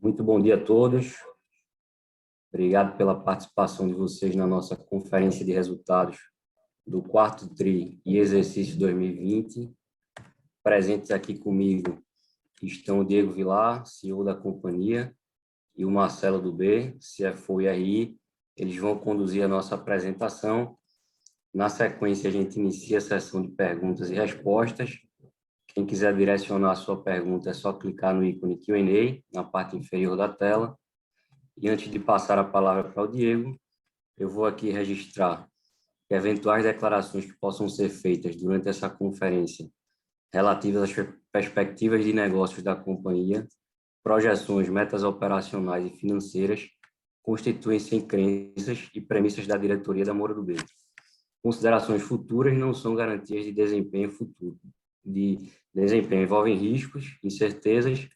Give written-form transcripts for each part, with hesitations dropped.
Muito bom dia a todos. Obrigado pela participação de vocês na nossa conferência de resultados do quarto TRI e exercício 2020. Presentes aqui comigo estão o Diego Vilar, CEO da companhia, e o Marcelo Dubé, CFO e RI. Eles vão conduzir a nossa apresentação. Na sequência, a gente inicia a sessão de perguntas e respostas. Quem quiser direcionar a sua pergunta, é só clicar no ícone Q&A, na parte inferior da tela. E antes de passar a palavra para o Diego, eu vou aqui registrar que eventuais declarações que possam ser feitas durante essa conferência relativas às perspectivas de negócios da companhia, projeções, metas operacionais e financeiras, constituem-se em crenças e premissas da diretoria da Moura Dubeux. Considerações futuras não são garantias de desempenho futuro. Envolvem riscos, incertezas,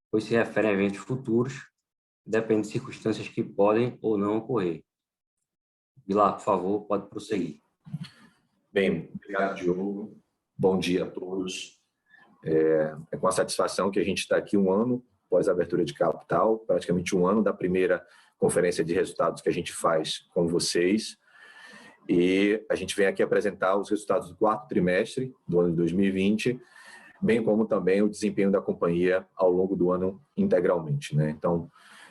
pois se referem a eventos futuros, depende de circunstâncias que podem ou não ocorrer. Vilar, por favor, pode prosseguir. Bem, obrigado, Diogo. Bom dia a todos. É com a satisfação que a gente está aqui um ano após a abertura de capital, praticamente um ano da primeira conferência de resultados que a gente faz com vocês. E a gente vem aqui apresentar os resultados do quarto trimestre do ano de 2020, bem como também o desempenho da companhia ao longo do ano integralmente, né? Então,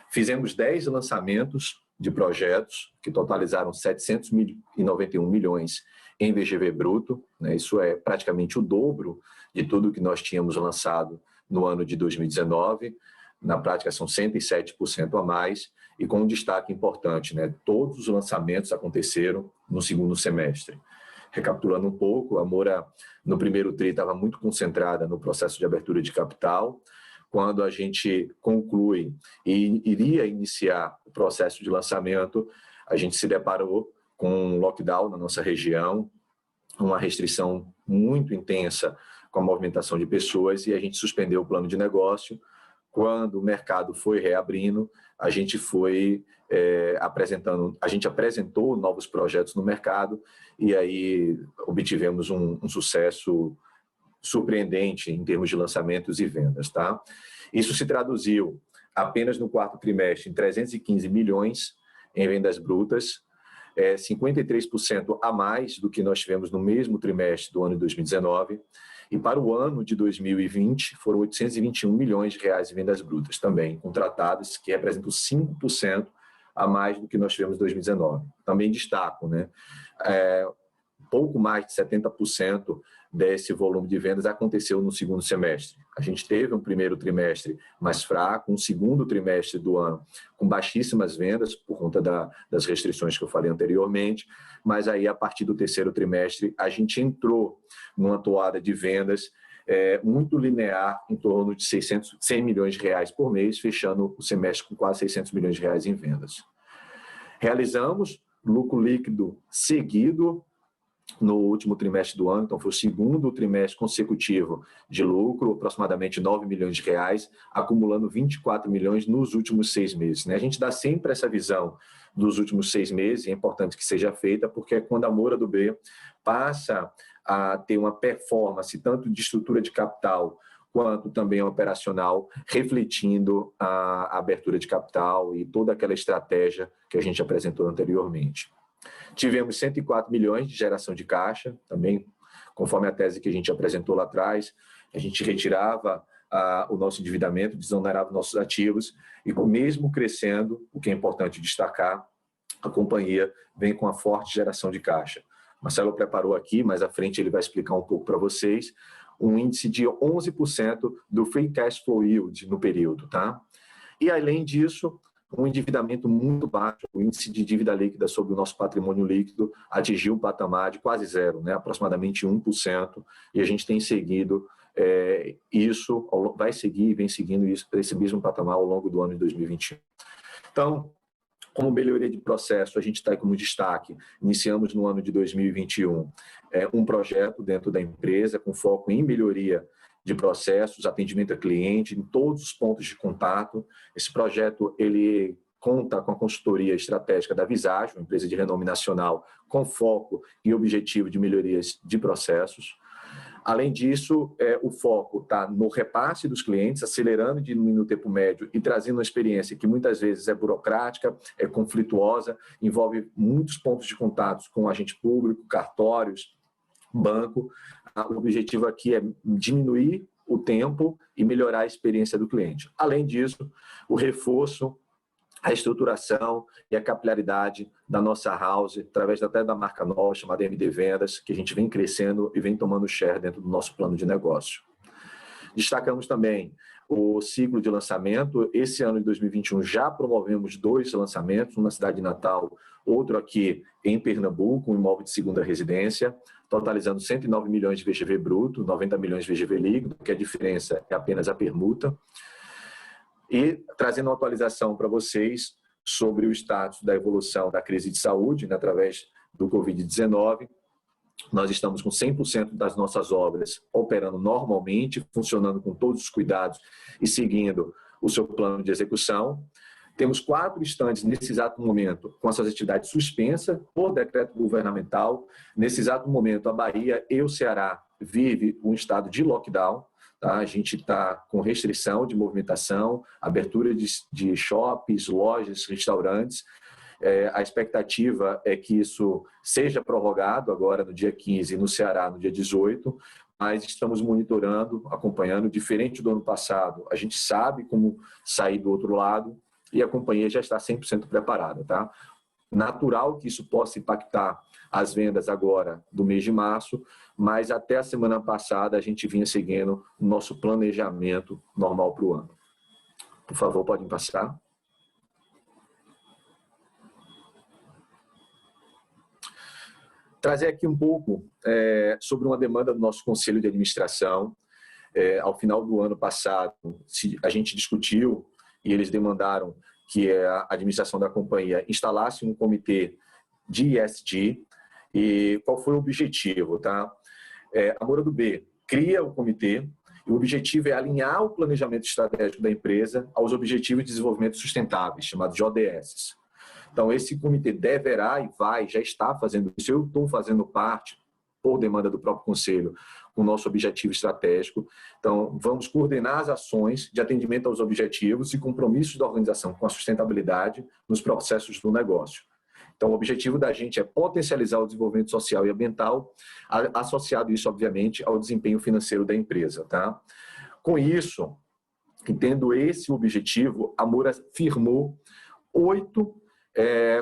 fizemos 10 lançamentos de projetos que totalizaram 791 milhões em VGV bruto, né? Isso é praticamente o dobro de tudo que nós tínhamos lançado no ano de 2019. Na prática, são 107% a mais, e com um destaque importante, né? Todos os lançamentos aconteceram no segundo semestre. Recapitulando um pouco, a Moura, no primeiro TRI, estava muito concentrada no processo de abertura de capital. Quando a gente conclui e iria iniciar o processo de lançamento, a gente se deparou com um lockdown na nossa região, uma restrição muito intensa com a movimentação de pessoas, e a gente suspendeu o plano de negócio. Quando o mercado foi reabrindo, a gente apresentou novos projetos no mercado, e aí obtivemos um sucesso surpreendente em termos de lançamentos e vendas, tá? Isso se traduziu apenas no quarto trimestre em 315 milhões em vendas brutas, 53% a mais do que nós tivemos no mesmo trimestre do ano de 2019, e para o ano de 2020 foram 821 milhões de reais em vendas brutas também contratadas, que representam 5% a mais do que nós tivemos em 2019. Também destaco, né? Pouco mais de 70% desse volume de vendas aconteceu no segundo semestre. A gente teve um primeiro trimestre mais fraco, um segundo trimestre do ano com baixíssimas vendas, por conta das restrições que eu falei anteriormente, mas aí, a partir do terceiro trimestre, a gente entrou numa toada de vendas muito linear, em torno de 100 milhões de reais por mês, fechando o semestre com quase 600 milhões de reais em vendas. Realizamos lucro líquido seguido no último trimestre do ano, então foi o segundo trimestre consecutivo de lucro, aproximadamente 9 milhões de reais, acumulando 24 milhões nos últimos 6 meses. Né? A gente dá sempre essa visão dos últimos 6 meses, e é importante que seja feita, porque é quando a Moura Dubeux passa a ter uma performance, tanto de estrutura de capital, quanto também operacional, refletindo a abertura de capital e toda aquela estratégia que a gente apresentou anteriormente. Tivemos 104 milhões de geração de caixa, também conforme a tese que a gente apresentou lá atrás. A gente retirava o nosso endividamento, desonerava nossos ativos, e mesmo crescendo, o que é importante destacar, a companhia vem com uma forte geração de caixa. Marcelo preparou aqui, mais à frente ele vai explicar um pouco para vocês, um índice de 11% do Free Cash Flow Yield no período, tá? E além disso, um endividamento muito baixo, o índice de dívida líquida sobre o nosso patrimônio líquido atingiu um patamar de quase zero, né? Aproximadamente 1%, e a gente tem seguido isso, vai seguir e vem seguindo esse mesmo patamar ao longo do ano de 2021. Então, como melhoria de processo, a gente está como destaque, iniciamos no ano de 2021 um projeto dentro da empresa com foco em melhoria de processos, atendimento a cliente, em todos os pontos de contato. Esse projeto ele conta com a consultoria estratégica da Visagio, uma empresa de renome nacional, com foco e objetivo de melhorias de processos. Além disso, o foco está no repasse dos clientes, acelerando e diminuindo o tempo médio e trazendo uma experiência que muitas vezes é burocrática, é conflituosa, envolve muitos pontos de contato com agente público, cartórios, banco. O objetivo aqui é diminuir o tempo e melhorar a experiência do cliente. Além disso, o reforço, a estruturação e a capilaridade da nossa house, através até da marca nova, chamada MD Vendas, que a gente vem crescendo e vem tomando share dentro do nosso plano de negócio. Destacamos também o ciclo de lançamento. Esse ano de 2021 já promovemos 2 lançamentos, um na cidade de Natal, outro aqui em Pernambuco, um imóvel de segunda residência, totalizando 109 milhões de VGV bruto, 90 milhões de VGV líquido, que a diferença é apenas a permuta. E trazendo uma atualização para vocês sobre o status da evolução da crise de saúde, né, através do Covid-19. Nós estamos com 100% das nossas obras operando normalmente, funcionando com todos os cuidados e seguindo o seu plano de execução. Temos 4 estandes nesse exato momento com as suas atividades suspensas por decreto governamental. Nesse exato momento, a Bahia e o Ceará vivem um estado de lockdown. Tá? A gente está com restrição de movimentação, abertura de shoppings, lojas, restaurantes. A expectativa é que isso seja prorrogado agora no dia 15 no Ceará no dia 18, mas estamos monitorando, acompanhando, diferente do ano passado. A gente sabe como sair do outro lado e a companhia já está 100% preparada. Tá? Natural que isso possa impactar as vendas agora do mês de março, mas até a semana passada a gente vinha seguindo o nosso planejamento normal para o ano. Por favor, podem passar. Trazer aqui um pouco sobre uma demanda do nosso Conselho de Administração. Ao final do ano passado, a gente discutiu e eles demandaram que a administração da companhia instalasse um comitê de ESG. E qual foi o objetivo? Tá? A Moura do B cria o comitê e o objetivo é alinhar o planejamento estratégico da empresa aos Objetivos de Desenvolvimento Sustentáveis, chamados de ODS. Então, esse comitê deverá e já está fazendo isso. Eu estou fazendo parte, por demanda do próprio Conselho, com o nosso objetivo estratégico. Então, vamos coordenar as ações de atendimento aos objetivos e compromissos da organização com a sustentabilidade nos processos do negócio. Então, o objetivo da gente é potencializar o desenvolvimento social e ambiental, associado isso, obviamente, ao desempenho financeiro da empresa. Tá? Com isso, tendo esse objetivo, a Moura firmou 8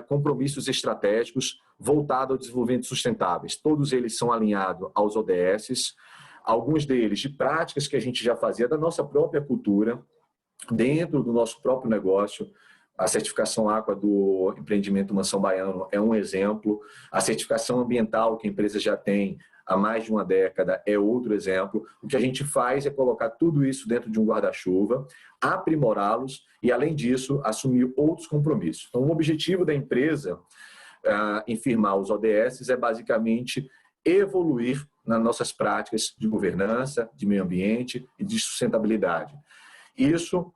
compromissos estratégicos voltados ao desenvolvimento sustentáveis. Todos eles são alinhados aos ODS, alguns deles de práticas que a gente já fazia da nossa própria cultura, dentro do nosso próprio negócio. A certificação Aqua do empreendimento Mansão Baiano é um exemplo. A certificação ambiental que a empresa já tem há mais de uma década é outro exemplo. O que a gente faz é colocar tudo isso dentro de um guarda-chuva, aprimorá-los e, além disso, assumir outros compromissos. Então, o objetivo da empresa em firmar os ODS é basicamente evoluir nas nossas práticas de governança, de meio ambiente e de sustentabilidade. Isso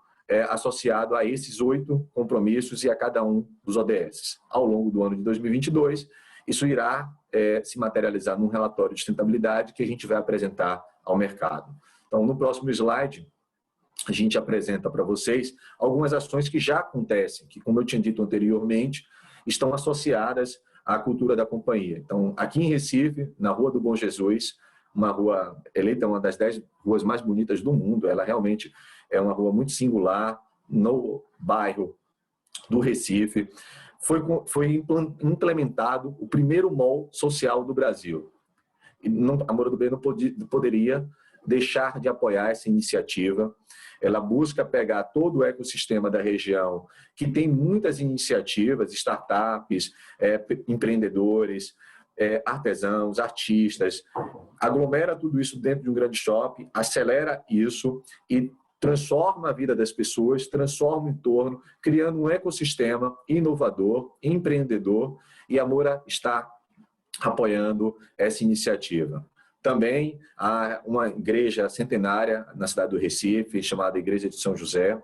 associado a esses 8 compromissos e a cada um dos ODS. Ao longo do ano de 2022, isso irá se materializar num relatório de sustentabilidade que a gente vai apresentar ao mercado. Então, no próximo slide, a gente apresenta para vocês algumas ações que já acontecem, que, como eu tinha dito anteriormente, estão associadas à cultura da companhia. Então, aqui em Recife, na Rua do Bom Jesus, uma rua eleita uma das 10 ruas mais bonitas do mundo, ela realmente é uma rua muito singular, no bairro do Recife, foi implementado o primeiro mall social do Brasil. E a Moura do B não poderia deixar de apoiar essa iniciativa. Ela busca pegar todo o ecossistema da região, que tem muitas iniciativas, startups, empreendedores, artesãos, artistas, aglomera tudo isso dentro de um grande shopping, acelera isso e transforma a vida das pessoas, transforma o entorno, criando um ecossistema inovador, empreendedor, e a Moura está apoiando essa iniciativa. Também há uma igreja centenária na cidade do Recife, chamada Igreja de São José.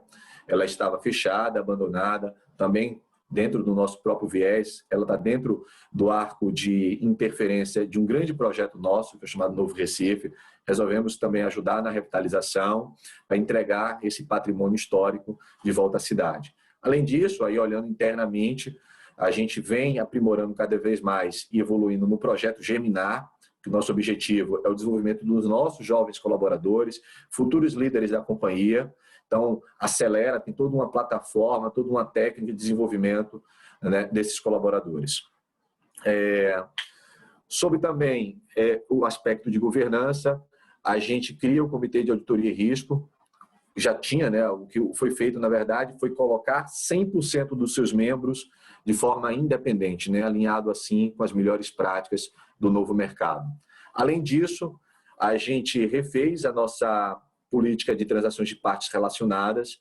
Ela estava fechada, abandonada, também dentro do nosso próprio viés, ela está dentro do arco de interferência de um grande projeto nosso, que é chamado Novo Recife. Resolvemos também ajudar na revitalização, para entregar esse patrimônio histórico de volta à cidade. Além disso, aí olhando internamente, a gente vem aprimorando cada vez mais e evoluindo no projeto Germinar, que o nosso objetivo é o desenvolvimento dos nossos jovens colaboradores, futuros líderes da companhia. Então, acelera, tem toda uma plataforma, toda uma técnica de desenvolvimento, né, desses colaboradores. Sobre também o aspecto de governança, a gente cria o Comitê de Auditoria e Risco. Já tinha, né, o que foi feito, na verdade, foi colocar 100% dos seus membros de forma independente, né, alinhado assim com as melhores práticas do novo mercado. Além disso, a gente refez a nossa política de transações de partes relacionadas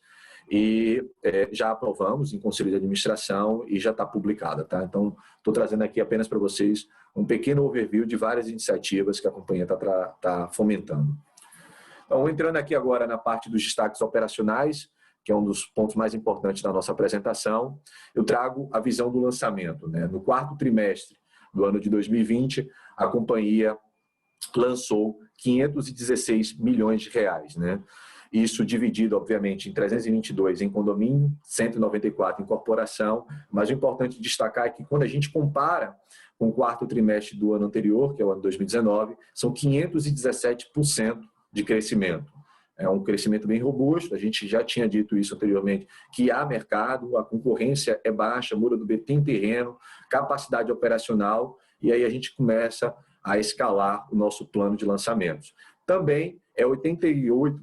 e já aprovamos em Conselho de Administração e já está publicada. Tá? Então, estou trazendo aqui apenas para vocês um pequeno overview de várias iniciativas que a companhia está fomentando. Então, entrando aqui agora na parte dos destaques operacionais, que é um dos pontos mais importantes da nossa apresentação, eu trago a visão do lançamento, né? No quarto trimestre do ano de 2020, a companhia lançou 516 milhões de reais, né? Isso dividido, obviamente, em 322 em condomínio, 194 em corporação, mas o importante destacar é que quando a gente compara com o quarto trimestre do ano anterior, que é o ano 2019, são 517% de crescimento. É um crescimento bem robusto, a gente já tinha dito isso anteriormente, que há mercado, a concorrência é baixa, Moura dubeux tem terreno, capacidade operacional, e aí a gente começa a escalar o nosso plano de lançamentos. Também é 88%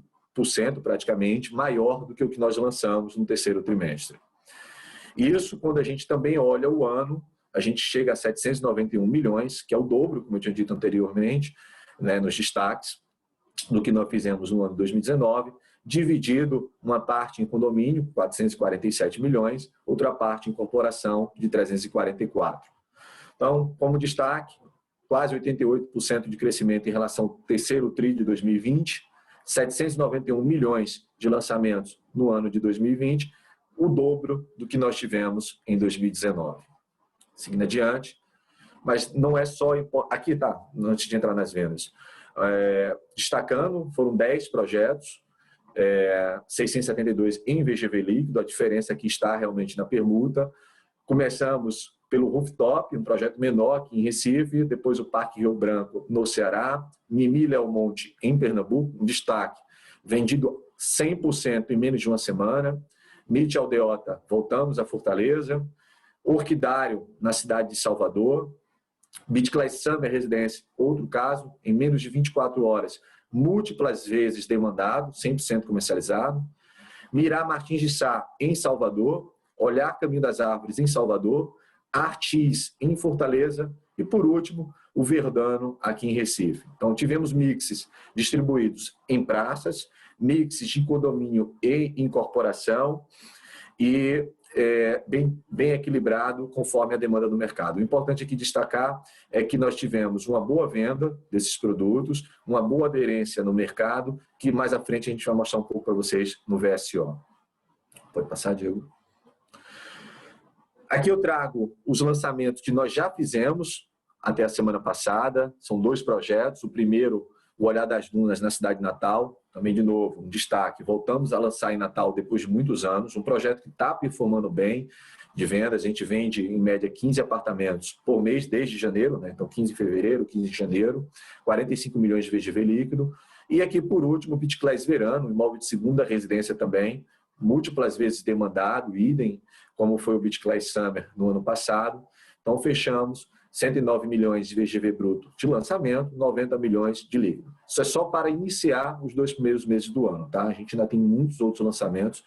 praticamente maior do que o que nós lançamos no terceiro trimestre. Isso, quando a gente também olha o ano, a gente chega a 791 milhões, que é o dobro, como eu tinha dito anteriormente, né, nos destaques, do que nós fizemos no ano de 2019, dividido uma parte em condomínio, 447 milhões, outra parte em corporação, de 344. Então, como destaque, quase 88% de crescimento em relação ao terceiro TRI de 2020, 791 milhões de lançamentos no ano de 2020, o dobro do que nós tivemos em 2019. Seguindo adiante, mas não é só... Aqui está, antes de entrar nas vendas. Destacando, foram 10 projetos, 672 em VGV líquido, a diferença aqui está realmente na permuta. Começamos pelo Rooftop, um projeto menor aqui em Recife, depois o Parque Rio Branco no Ceará, Mimi Léo Monte em Pernambuco, um destaque, vendido 100% em menos de uma semana, MIT Aldeota, voltamos a Fortaleza, Orquidário na cidade de Salvador, Beach Class Summer Residência, outro caso, em menos de 24 horas, múltiplas vezes demandado, 100% comercializado. Mirá Martins de Sá, em Salvador. Olhar Caminho das Árvores, em Salvador. Artis, em Fortaleza. E, por último, o Verdano, aqui em Recife. Então, tivemos mixes distribuídos em praças, mixes de condomínio e incorporação, e bem equilibrado conforme a demanda do mercado. O importante aqui destacar é que nós tivemos uma boa venda desses produtos, uma boa aderência no mercado, que mais à frente a gente vai mostrar um pouco para vocês no VSO. Pode passar, Diego. Aqui eu trago os lançamentos que nós já fizemos até a semana passada. São 2 projetos. O primeiro, o Olhar das Dunas, na cidade de Natal. Também, de novo, um destaque. Voltamos a lançar em Natal depois de muitos anos. Um projeto que está performando bem de vendas. A gente vende, em média, 15 apartamentos por mês desde janeiro, né? Então, 15 de fevereiro, 15 de janeiro. 45 milhões de VGV líquido. E aqui, por último, o Beach Class Verano, imóvel de segunda residência também. Múltiplas vezes demandado, idem, como foi o Beach Class Summer no ano passado. Então, fechamos 109 milhões de VGV bruto de lançamento, 90 milhões de líquido. Isso é só para iniciar os 2 primeiros meses do ano, tá? A gente ainda tem muitos outros lançamentos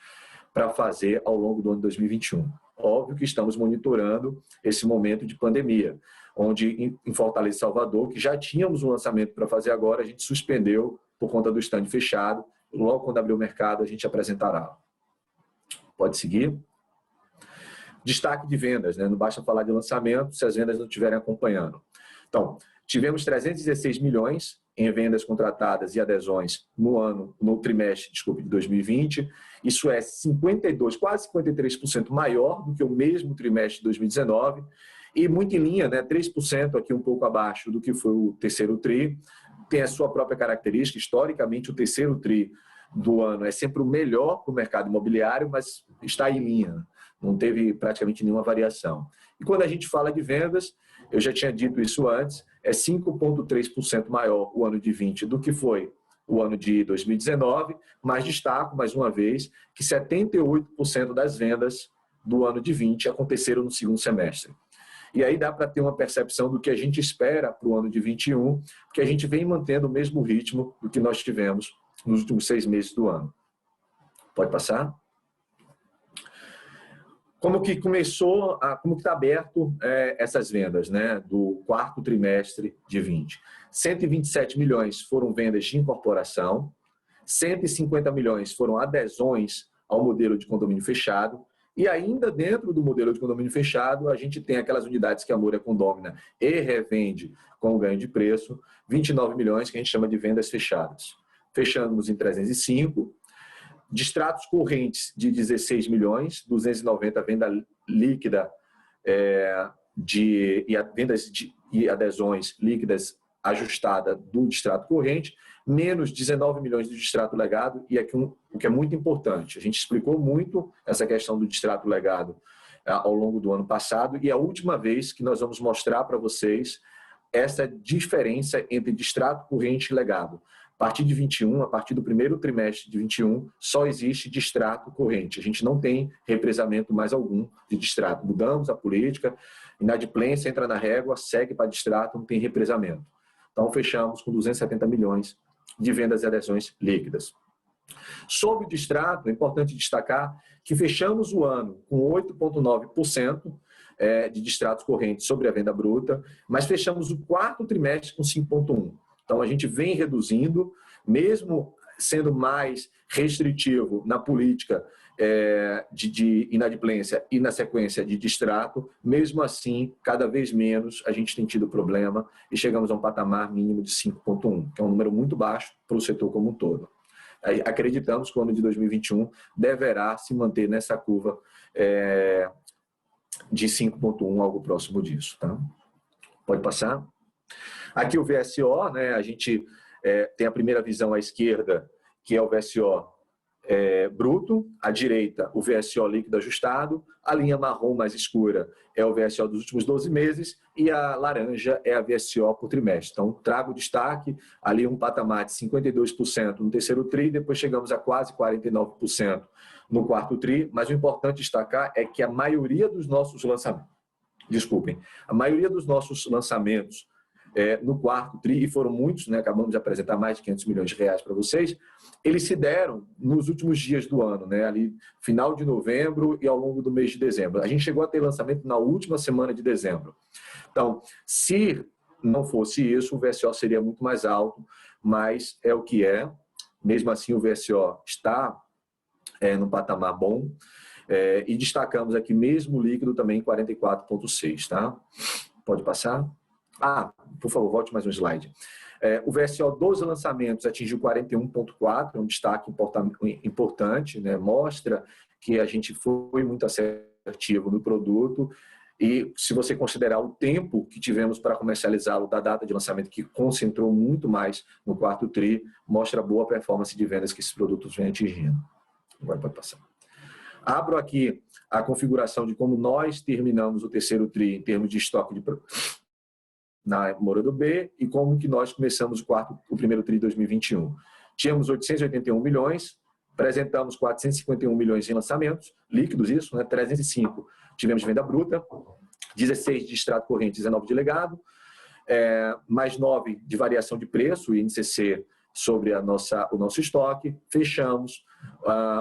para fazer ao longo do ano de 2021. Óbvio que estamos monitorando esse momento de pandemia, onde em Fortaleza e Salvador, que já tínhamos um lançamento para fazer agora, a gente suspendeu por conta do stand fechado. Logo quando abrir o mercado, a gente apresentará. Pode seguir. Destaque de vendas, né? Não basta falar de lançamento se as vendas não estiverem acompanhando. Então, tivemos 316 milhões em vendas contratadas e adesões no trimestre, de 2020. Isso é 52, quase 53% maior do que o mesmo trimestre de 2019 e muito em linha, né, 3% aqui um pouco abaixo do que foi o terceiro TRI. Tem a sua própria característica. Historicamente, o terceiro TRI do ano é sempre o melhor para o mercado imobiliário, mas está em linha, não teve praticamente nenhuma variação. E quando a gente fala de vendas, eu já tinha dito isso antes, é 5,3% maior o ano de 20 do que foi o ano de 2019, mas destaco, mais uma vez, que 78% das vendas do ano de 20 aconteceram no segundo semestre. E aí dá para ter uma percepção do que a gente espera para o ano de 21, porque a gente vem mantendo o mesmo ritmo do que nós tivemos nos últimos 6 meses do ano. Pode passar? Como que começou, como que está aberto essas vendas, né, do quarto trimestre de 20? 127 milhões foram vendas de incorporação, 150 milhões foram adesões ao modelo de condomínio fechado, e ainda dentro do modelo de condomínio fechado, a gente tem aquelas unidades que a Moura condômina e revende com ganho de preço, 29 milhões que a gente chama de vendas fechadas. Fechamos em 305, distratos correntes de 16 milhões, 290 venda líquida e adesões líquidas ajustada do distrato corrente, menos 19 milhões de distrato legado, e aqui o que é muito importante, a gente explicou muito essa questão do distrato legado ao longo do ano passado, e é a última vez que nós vamos mostrar para vocês essa diferença entre distrato corrente e legado. A partir de 21, a partir do primeiro trimestre de 21, só existe distrato corrente. A gente não tem represamento mais algum de distrato. Mudamos a política, inadimplência entra na régua, segue para distrato, não tem represamento. Então, fechamos com 270 milhões de vendas e adesões líquidas. Sobre o distrato, é importante destacar que fechamos o ano com 8,9% de distratos correntes sobre a venda bruta, mas fechamos o quarto trimestre com 5,1%. Então, a gente vem reduzindo, mesmo sendo mais restritivo na política de inadimplência e na sequência de distrato, mesmo assim, cada vez menos a gente tem tido problema e chegamos a um patamar mínimo de 5,1, que é um número muito baixo para o setor como um todo. Acreditamos que o ano de 2021 deverá se manter nessa curva de 5,1, algo próximo disso. Tá? Pode passar? Aqui o VSO, né, a gente tem a primeira visão à esquerda, que é o VSO bruto, à direita o VSO líquido ajustado, a linha marrom mais escura é o VSO dos últimos 12 meses e a laranja é a VSO por trimestre. Então, trago destaque, ali um patamar de 52% no terceiro TRI, depois chegamos a quase 49% no quarto TRI, mas o importante destacar é que a maioria dos nossos lançamentos, a maioria dos nossos lançamentos no quarto TRI, e foram muitos, né, acabamos de apresentar mais de 500 milhões de reais para vocês, eles se deram nos últimos dias do ano, né, ali final de novembro e ao longo do mês de dezembro. A gente chegou a ter lançamento na última semana de dezembro. Então, se não fosse isso, o VSO seria muito mais alto, mas é o que é. Mesmo assim, o VSO está num patamar bom, e destacamos aqui mesmo líquido também 44,6, tá? Pode passar? Por favor, volte mais um slide. O VSO dos lançamentos atingiu 41,4, é um destaque importante, né? Mostra que a gente foi muito assertivo no produto e se você considerar o tempo que tivemos para comercializá-lo da data de lançamento, que concentrou muito mais no quarto TRI, mostra a boa performance de vendas que esses produtos vêm atingindo. Agora pode passar. Abro aqui a configuração de como nós terminamos o terceiro TRI em termos de estoque de na Moura do B e como que nós começamos o primeiro TRI de 2021. Tínhamos 881 milhões, apresentamos 451 milhões em lançamentos, líquidos isso, né? 305 tivemos de venda bruta, 16 de extrato corrente, 19 de legado, mais 9 de variação de preço, INCC sobre o nosso estoque. Fechamos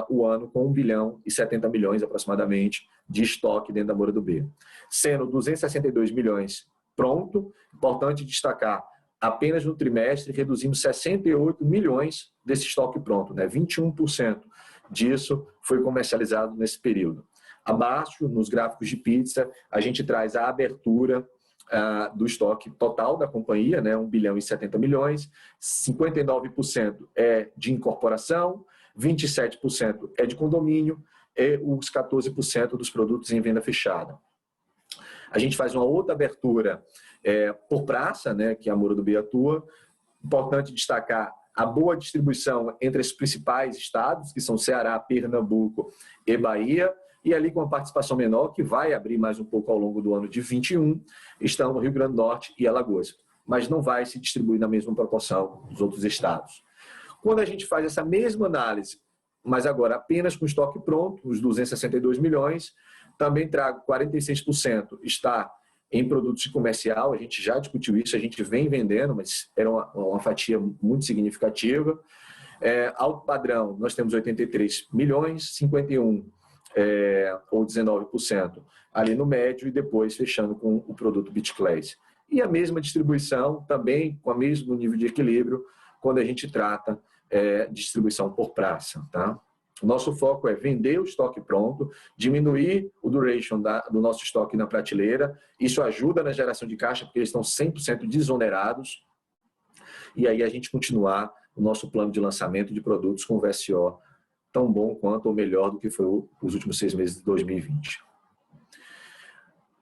o ano com 1 bilhão e 70 milhões aproximadamente de estoque dentro da Moura do B. Sendo 262 milhões pronto, importante destacar, apenas no trimestre reduzimos 68 milhões desse estoque pronto, né? 21% disso foi comercializado nesse período. Abaixo, nos gráficos de pizza, a gente traz a abertura do estoque total da companhia, né, 1 bilhão e 70 milhões, 59% é de incorporação, 27% é de condomínio e os 14% dos produtos em venda fechada. A gente faz uma outra abertura por praça, né, que a Morumbi atua. Importante destacar a boa distribuição entre os principais estados, que são Ceará, Pernambuco e Bahia, e ali com uma participação menor, que vai abrir mais um pouco ao longo do ano de 21, estão no Rio Grande do Norte e Alagoas, mas não vai se distribuir na mesma proporção dos outros estados. Quando a gente faz essa mesma análise, mas agora apenas com estoque pronto, os 262 milhões, também trago 46% está em produtos de comercial, a gente já discutiu isso, a gente vem vendendo, mas era uma fatia muito significativa. Alto padrão, nós temos 83 milhões, 51 ou 19% ali no médio e depois fechando com o produto BitClass. E a mesma distribuição, também com o mesmo nível de equilíbrio, quando a gente trata distribuição por praça, tá? O nosso foco é vender o estoque pronto, diminuir o duration do nosso estoque na prateleira. Isso ajuda na geração de caixa, porque eles estão 100% desonerados. E aí a gente continuar o nosso plano de lançamento de produtos com VSO tão bom quanto ou melhor do que foi os últimos 6 meses de 2020.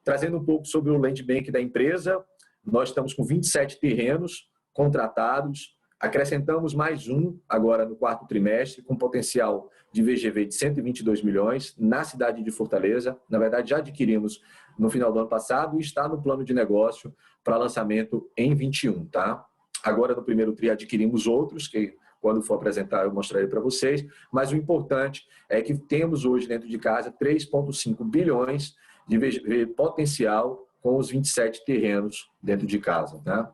Trazendo um pouco sobre o land bank da empresa, nós estamos com 27 terrenos contratados. Acrescentamos mais um agora no quarto trimestre, com potencial de VGV de 122 milhões na cidade de Fortaleza. Na verdade, já adquirimos no final do ano passado e está no plano de negócio para lançamento em 21, tá? Agora, no primeiro tri, adquirimos outros, que quando for apresentar eu mostrarei para vocês, mas o importante é que temos hoje dentro de casa 3,5 bilhões de VGV potencial com os 27 terrenos dentro de casa, tá?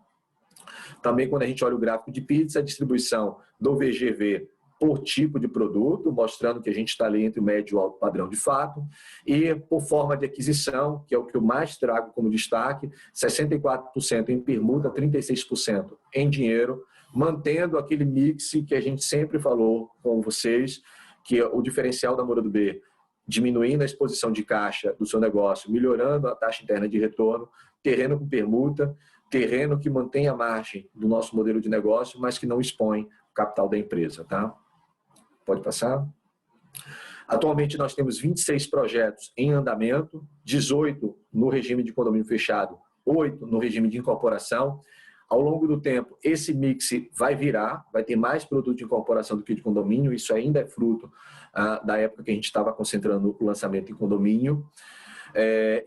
Também, quando a gente olha o gráfico de pizza, a distribuição do VGV por tipo de produto, mostrando que a gente está ali entre o médio e o alto padrão de fato, e por forma de aquisição, que é o que eu mais trago como destaque, 64% em permuta, 36% em dinheiro, mantendo aquele mix que a gente sempre falou com vocês, que é o diferencial da Morumbi, diminuindo a exposição de caixa do seu negócio, melhorando a taxa interna de retorno, terreno com permuta, terreno que mantém a margem do nosso modelo de negócio, mas que não expõe o capital da empresa, tá? Pode passar. Atualmente nós temos 26 projetos em andamento, 18 no regime de condomínio fechado, 8 no regime de incorporação. Ao longo do tempo, esse mix vai virar, vai ter mais produto de incorporação do que de condomínio, isso ainda é fruto da época que a gente estava concentrando o lançamento em condomínio.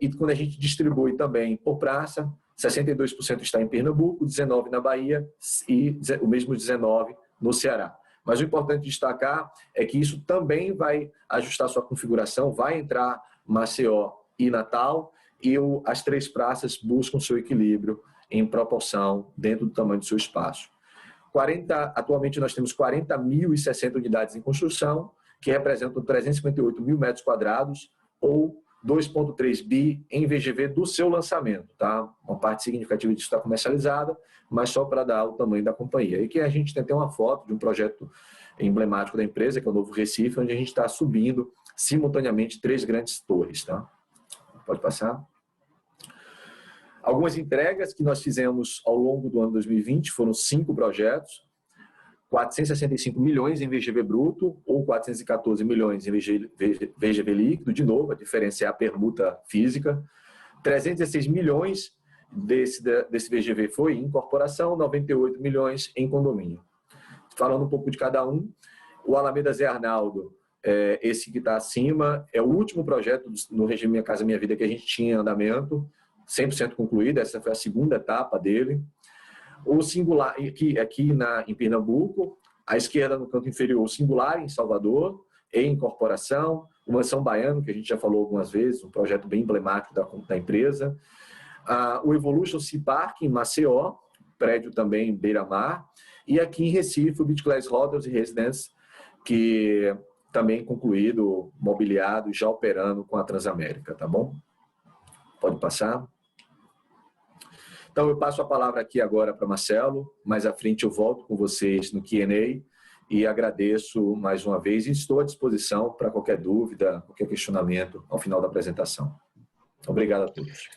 E quando a gente distribui também por praça, 62% está em Pernambuco, 19% na Bahia e o mesmo 19% no Ceará. Mas o importante destacar é que isso também vai ajustar sua configuração, vai entrar Maceió e Natal, e as 3 praças buscam seu equilíbrio em proporção dentro do tamanho do seu espaço. Atualmente nós temos 40.060 unidades em construção, que representam 358 mil metros quadrados, ou 2,3 bi em VGV do seu lançamento, tá? Uma parte significativa disso está comercializada, mas só para dar o tamanho da companhia. E que a gente tem até uma foto de um projeto emblemático da empresa, que é o Novo Recife, onde a gente está subindo simultaneamente 3 grandes torres, tá? Pode passar. Algumas entregas que nós fizemos ao longo do ano 2020 foram 5 projetos, 465 milhões em VGV bruto ou 414 milhões em VGV líquido, de novo, a diferença é a permuta física. 316 milhões desse VGV foi em incorporação, 98 milhões em condomínio. Falando um pouco de cada um, o Alameda Zé Arnaldo, esse que está acima, é o último projeto no regime Minha Casa Minha Vida que a gente tinha em andamento, 100% concluído, essa foi a segunda etapa dele. O Singular, aqui em Pernambuco, à esquerda no canto inferior, o Singular em Salvador, em incorporação, o Mansão Baiano, que a gente já falou algumas vezes, um projeto bem emblemático da empresa, o Evolution Sea Park em Maceió, prédio também em Beira-Mar, e aqui em Recife, o BitClass Hotels e Residence, que também concluído, mobiliado, já operando com a Transamérica, tá bom? Pode passar. Então, eu passo a palavra aqui agora para Marcelo. Mais à frente eu volto com vocês no Q&A e agradeço mais uma vez e estou à disposição para qualquer dúvida, qualquer questionamento ao final da apresentação. Obrigado a todos.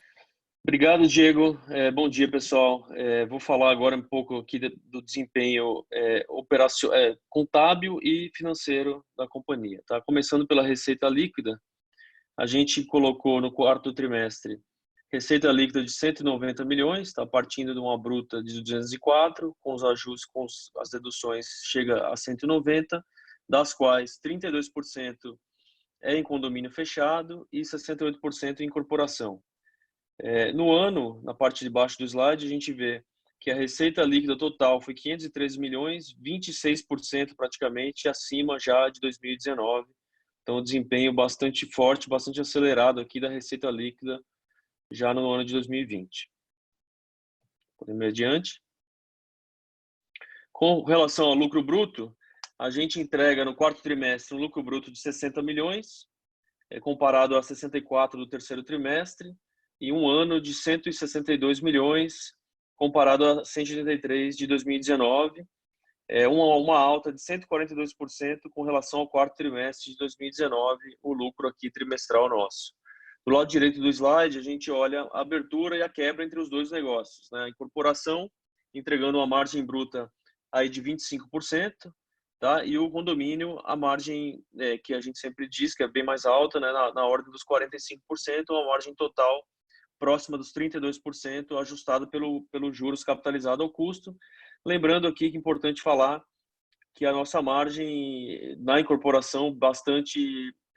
Obrigado, Diego. Bom dia, pessoal. Vou falar agora um pouco aqui do desempenho contábil e financeiro da companhia. Tá? Começando pela receita líquida, a gente colocou no quarto trimestre receita líquida de 190 milhões, está partindo de uma bruta de 204, com os ajustes, as deduções, chega a 190, das quais 32% é em condomínio fechado e 68% em incorporação. No ano, na parte de baixo do slide, a gente vê que a receita líquida total foi 513 milhões, 26% praticamente acima já de 2019. Então, desempenho bastante forte, bastante acelerado aqui da receita líquida já no ano de 2020. Podemos ir adiante. Com relação ao lucro bruto, a gente entrega no quarto trimestre um lucro bruto de 60 milhões, comparado a 64 do terceiro trimestre, e um ano de 162 milhões, comparado a 183 de 2019, uma alta de 142% com relação ao quarto trimestre de 2019, o lucro aqui trimestral nosso. Do lado direito do slide, a gente olha a abertura e a quebra entre os dois negócios, né? A incorporação entregando uma margem bruta aí de 25%, tá? E o condomínio, a margem que a gente sempre diz que é bem mais alta, né? Na ordem dos 45%, uma margem total próxima dos 32%, ajustado pelo juros capitalizado ao custo. Lembrando aqui que é importante falar que a nossa margem na incorporação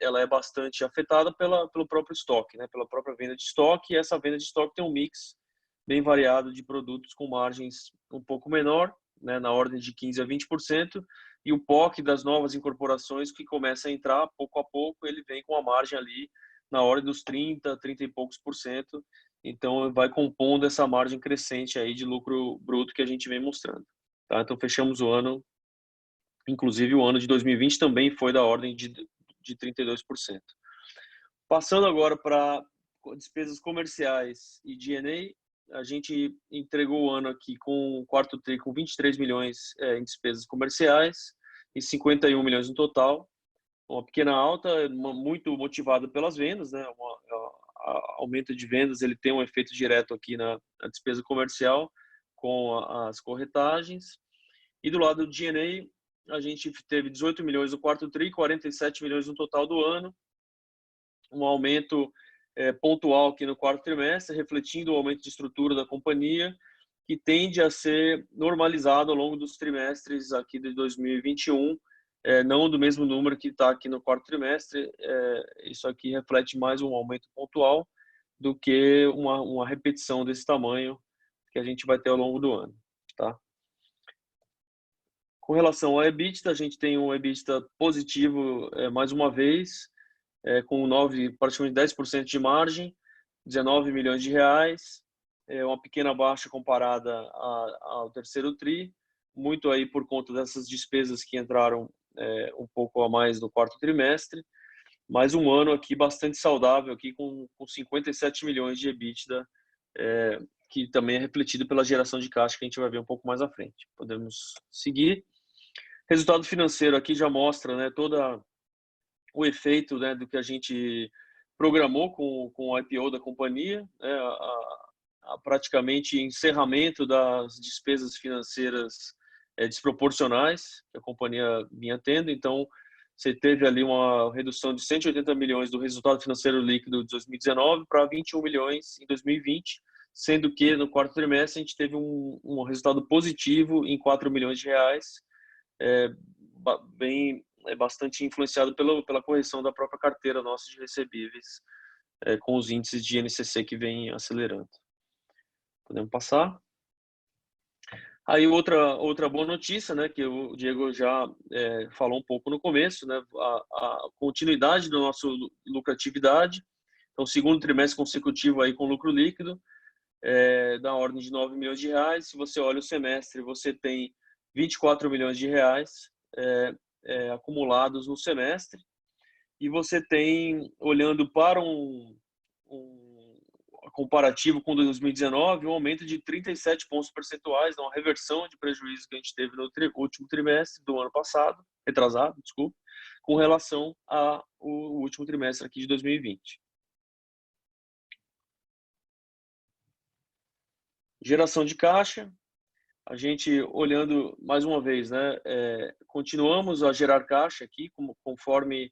ela é bastante afetada pelo próprio estoque, né? Pela própria venda de estoque, e essa venda de estoque tem um mix bem variado de produtos com margens um pouco menor, né? Na ordem de 15% a 20%, e o POC das novas incorporações que começa a entrar pouco a pouco, ele vem com a margem ali na ordem dos 30 e poucos por cento, então vai compondo essa margem crescente aí de lucro bruto que a gente vem mostrando. Tá? Então fechamos o ano, inclusive o ano de 2020 também foi da ordem de 32%. Passando agora para despesas comerciais e G&A, a gente entregou o ano aqui com o quarto tri com 23 milhões em despesas comerciais e 51 milhões no total. Uma pequena alta, muito motivada pelas vendas, né? Aumento de vendas, ele tem um efeito direto aqui na despesa comercial com as corretagens. E do lado do G&A, a gente teve 18 milhões no quarto tri, 47 milhões no total do ano, um aumento pontual aqui no quarto trimestre, refletindo o aumento de estrutura da companhia, que tende a ser normalizado ao longo dos trimestres aqui de 2021, não do mesmo número que está aqui no quarto trimestre. Isso aqui reflete mais um aumento pontual do que uma repetição desse tamanho que a gente vai ter ao longo do ano, tá? Com relação ao EBITDA, a gente tem um EBITDA positivo mais uma vez, com praticamente 10% de margem, 19 milhões de reais, uma pequena baixa comparada ao terceiro tri, muito aí por conta dessas despesas que entraram um pouco a mais no quarto trimestre, mas um ano aqui bastante saudável, aqui com 57 milhões de EBITDA, que também é refletido pela geração de caixa que a gente vai ver um pouco mais à frente. Podemos seguir. Resultado financeiro aqui já mostra, né, todo o efeito, né, do que a gente programou com o IPO da companhia, né, a praticamente encerramento das despesas financeiras desproporcionais que a companhia vinha tendo. Então, você teve ali uma redução de 180 milhões do resultado financeiro líquido de 2019 para 21 milhões em 2020, sendo que no quarto trimestre a gente teve um resultado positivo em 4 milhões de reais, bastante influenciado pela correção da própria carteira nossa de recebíveis, com os índices de INCC que vem acelerando. Podemos passar? Aí outra boa notícia, né, que o Diego já falou um pouco no começo, né, a continuidade da nossa lucratividade. Então, segundo trimestre consecutivo aí com lucro líquido, da ordem de 9 milhões de reais. Se você olha o semestre, você tem 24 milhões de reais acumulados no semestre, e você tem, olhando para um comparativo com 2019, um aumento de 37 pontos percentuais, uma reversão de prejuízo que a gente teve no último trimestre do ano passado, retrasado, desculpa, com relação ao último trimestre aqui de 2020. Geração de caixa, a gente olhando mais uma vez, né, continuamos a gerar caixa aqui, conforme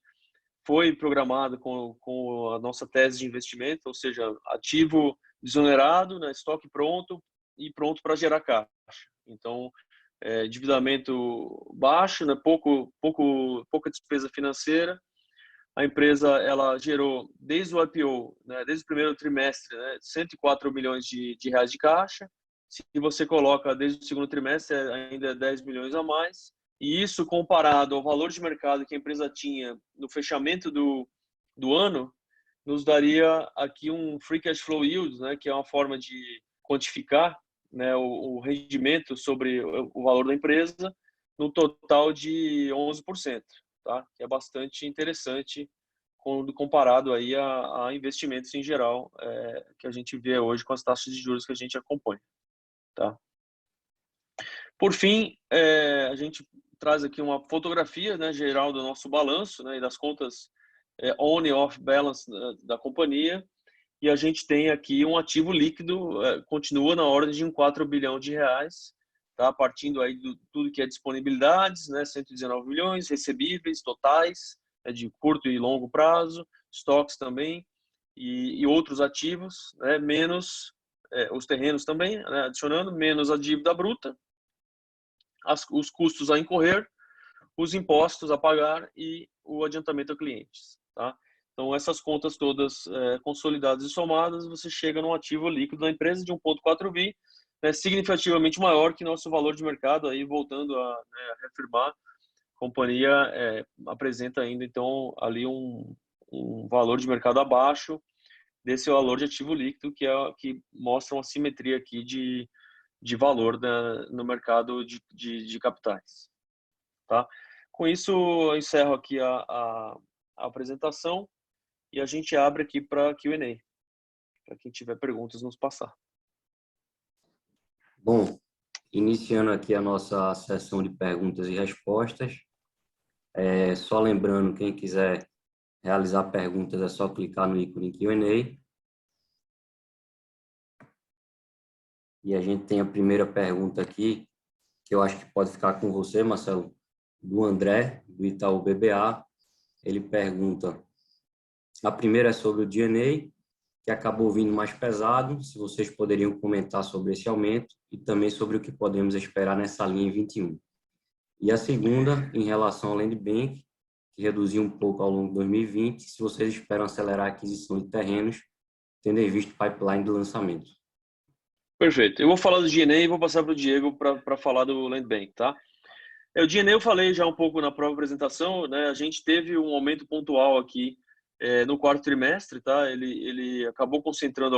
foi programado com a nossa tese de investimento, ou seja, ativo desonerado, né, estoque pronto e pronto para gerar caixa. Então, endividamento baixo, né, pouca despesa financeira. A empresa ela gerou desde o IPO, né, desde o primeiro trimestre, né, 104 milhões de reais de caixa. Se você coloca desde o segundo trimestre, ainda é 10 milhões a mais. E isso comparado ao valor de mercado que a empresa tinha no fechamento do ano, nos daria aqui um free cash flow yield, né, que é uma forma de quantificar, né, o rendimento sobre o valor da empresa, no total de 11%, tá? Que é bastante interessante quando comparado aí a investimentos em geral, que a gente vê hoje com as taxas de juros que a gente acompanha, tá? Por fim, a gente traz aqui uma fotografia, né, geral do nosso balanço, né, e das contas on e off balance da companhia, e a gente tem aqui um ativo líquido, continua na ordem de 4 bilhão de reais, tá? Partindo aí do tudo que é disponibilidades, né, 119 milhões, recebíveis totais, de curto e longo prazo, estoques também, e outros ativos, né, menos os terrenos também, né, adicionando, menos a dívida bruta, os custos a incorrer, os impostos a pagar e o adiantamento a clientes, tá? Então, essas contas todas consolidadas e somadas, você chega num ativo líquido da empresa de 1,4 bi, né, significativamente maior que nosso valor de mercado. Aí, voltando a reafirmar, a companhia apresenta ainda, então, ali um valor de mercado abaixo desse valor de ativo líquido, que mostra uma simetria aqui de valor no mercado de capitais, tá? Com isso, eu encerro aqui a apresentação e a gente abre aqui para Q&A, para quem tiver perguntas nos passar. Bom, iniciando aqui a nossa sessão de perguntas e respostas, só lembrando, quem quiser realizar perguntas é só clicar no ícone Q&A. E a gente tem a primeira pergunta aqui, que eu acho que pode ficar com você, Marcelo, do André, do Itaú BBA. Ele pergunta, a primeira é sobre o D&A, que acabou vindo mais pesado, se vocês poderiam comentar sobre esse aumento e também sobre o que podemos esperar nessa linha em 21. E a segunda, em relação ao Land Bank, que reduziu um pouco ao longo de 2020, se vocês esperam acelerar a aquisição de terrenos, tendo em vista o pipeline do lançamento. Perfeito. Eu vou falar do D&A e vou passar para o Diego para falar do Land Bank, tá? O D&A eu falei já um pouco na própria apresentação, né? A gente teve um aumento pontual aqui no quarto trimestre, tá? Ele acabou concentrando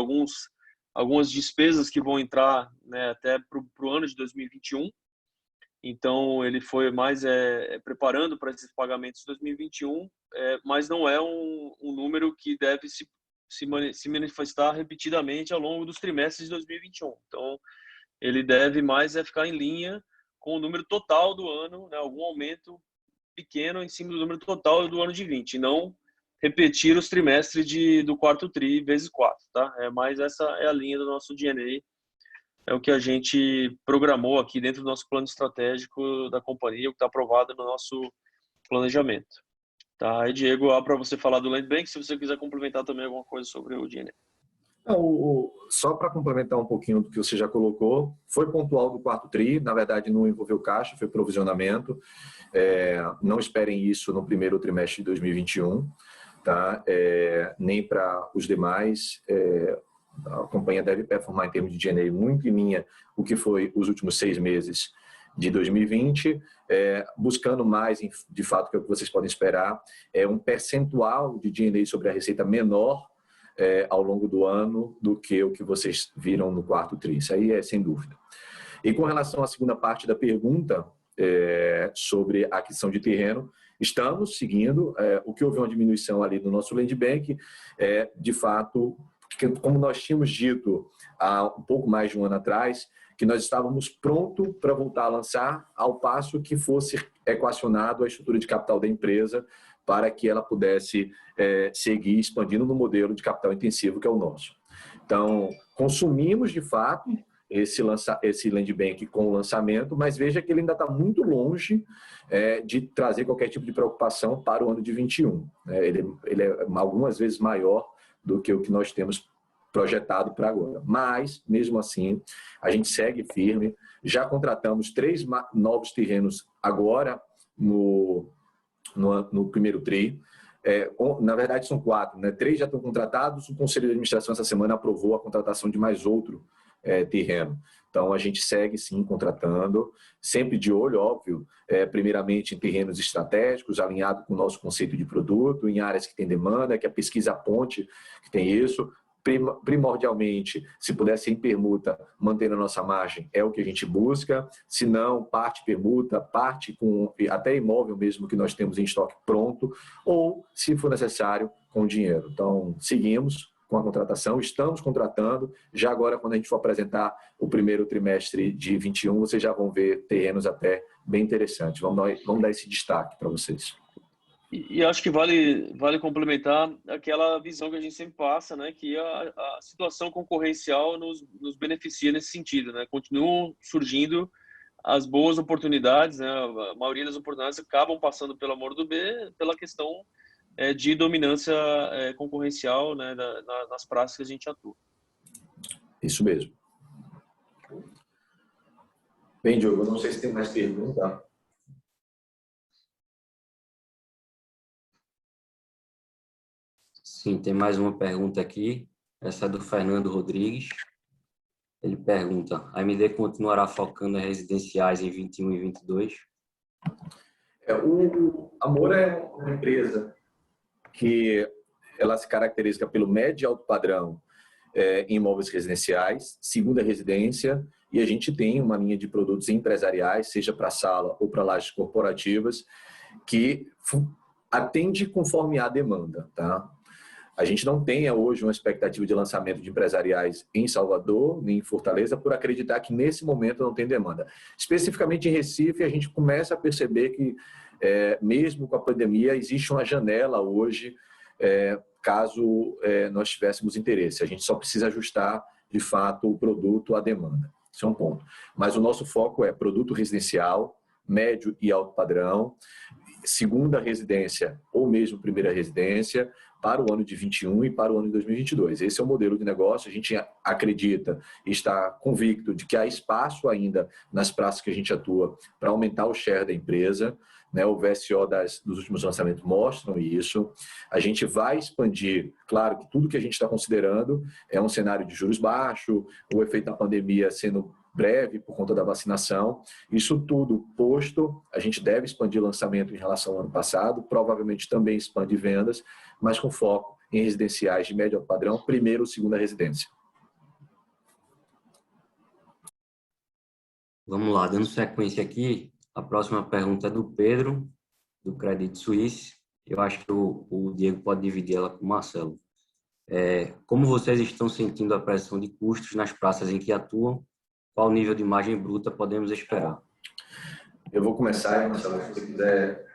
algumas despesas que vão entrar, né, até para o ano de 2021. Então, ele foi mais preparando para esses pagamentos de 2021, mas não é um número que deve se manifestar repetidamente ao longo dos trimestres de 2021. Então, ele deve mais ficar em linha com o número total do ano, né, algum aumento pequeno em cima do número total do ano de 20, e não repetir os trimestres do quarto tri vezes 4, tá? Mas essa é a linha do nosso D&A, é o que a gente programou aqui dentro do nosso plano estratégico da companhia, o que está aprovado no nosso planejamento. Tá? Aí, Diego, para você falar do Land Bank, se você quiser complementar também alguma coisa sobre o D&A. Só para complementar um pouquinho do que você já colocou, foi pontual do quarto tri, na verdade não envolveu caixa, foi provisionamento. Não esperem isso no primeiro trimestre de 2021, tá? Nem para os demais. A companhia deve performar em termos de D&A muito em linha o que foi os últimos 6 meses de 2020, buscando mais, de fato, que é o que vocês podem esperar, um percentual de D&A sobre a receita menor ao longo do ano do que o que vocês viram no quarto tri. Isso aí sem dúvida. E com relação à segunda parte da pergunta, sobre a aquisição de terreno, estamos seguindo o que houve uma diminuição ali no nosso Land Bank, de fato, como nós tínhamos dito há um pouco mais de um ano atrás, que nós estávamos prontos para voltar a lançar, ao passo que fosse equacionado a estrutura de capital da empresa para que ela pudesse seguir expandindo no modelo de capital intensivo que é o nosso. Então, consumimos de fato esse land bank com o lançamento, mas veja que ele ainda está muito longe de trazer qualquer tipo de preocupação para o ano de 21. Ele é algumas vezes maior do que o que nós temos projetado para agora. Mas, mesmo assim, a gente segue firme. Já contratamos 3 novos terrenos agora no primeiro TRI. Na verdade, são 4, né? 3 já estão contratados. O Conselho de Administração essa semana aprovou a contratação de mais outro terreno. Então, a gente segue, sim, contratando, sempre de olho, óbvio, primeiramente em terrenos estratégicos, alinhado com o nosso conceito de produto, em áreas que tem demanda, que a pesquisa aponte que tem isso. Primordialmente, se puder ser em permuta, mantendo a nossa margem, é o que a gente busca. Se não, parte permuta, parte com até imóvel mesmo que nós temos em estoque pronto, ou, se for necessário, com dinheiro. Então, seguimos com a contratação, estamos contratando. Já agora, quando a gente for apresentar o primeiro trimestre de 21, vocês já vão ver terrenos até bem interessantes. Vamos dar esse destaque para vocês. E acho que vale complementar aquela visão que a gente sempre passa, né? Que a situação concorrencial nos beneficia nesse sentido, né? Continuam surgindo as boas oportunidades, né? A maioria das oportunidades acabam passando pelo amor do B, pela questão de dominância concorrencial, né? Nas praças que a gente atua. Isso mesmo. Bem, Diogo, eu não sei se tem mais pergunta. Sim, tem mais uma pergunta aqui. Essa é do Fernando Rodrigues. Ele pergunta: a AMD continuará focando em residenciais em 21 e 22? O Amor é uma empresa que ela se caracteriza pelo médio e alto padrão em imóveis residenciais, segunda residência, e a gente tem uma linha de produtos empresariais, seja para sala ou para lajes corporativas, que atende conforme a demanda, tá? A gente não tem hoje uma expectativa de lançamento de empresariais em Salvador, nem em Fortaleza, por acreditar que nesse momento não tem demanda. Especificamente em Recife, a gente começa a perceber que, mesmo com a pandemia, existe uma janela hoje, caso nós tivéssemos interesse. A gente só precisa ajustar, de fato, o produto à demanda. Isso é um ponto. Mas o nosso foco é produto residencial, médio e alto padrão, segunda residência ou mesmo primeira residência, para o ano de 21 e para o ano de 2022. Esse é o modelo de negócio. A gente acredita e está convicto de que há espaço ainda nas praças que a gente atua para aumentar o share da empresa, né? O VSO dos últimos lançamentos mostram isso. A gente vai expandir, claro que tudo que a gente está considerando é um cenário de juros baixos, o efeito da pandemia sendo breve por conta da vacinação. Isso tudo posto, a gente deve expandir lançamento em relação ao ano passado, provavelmente também expande vendas, mas com foco em residenciais de médio padrão, primeira ou segunda residência. Vamos lá, dando sequência aqui, a próxima pergunta é do Pedro, do Credit Suisse. Eu acho que o Diego pode dividir ela com o Marcelo. Como vocês estão sentindo a pressão de custos nas praças em que atuam? Qual nível de margem bruta podemos esperar? Eu vou começar, Marcelo, se você quiser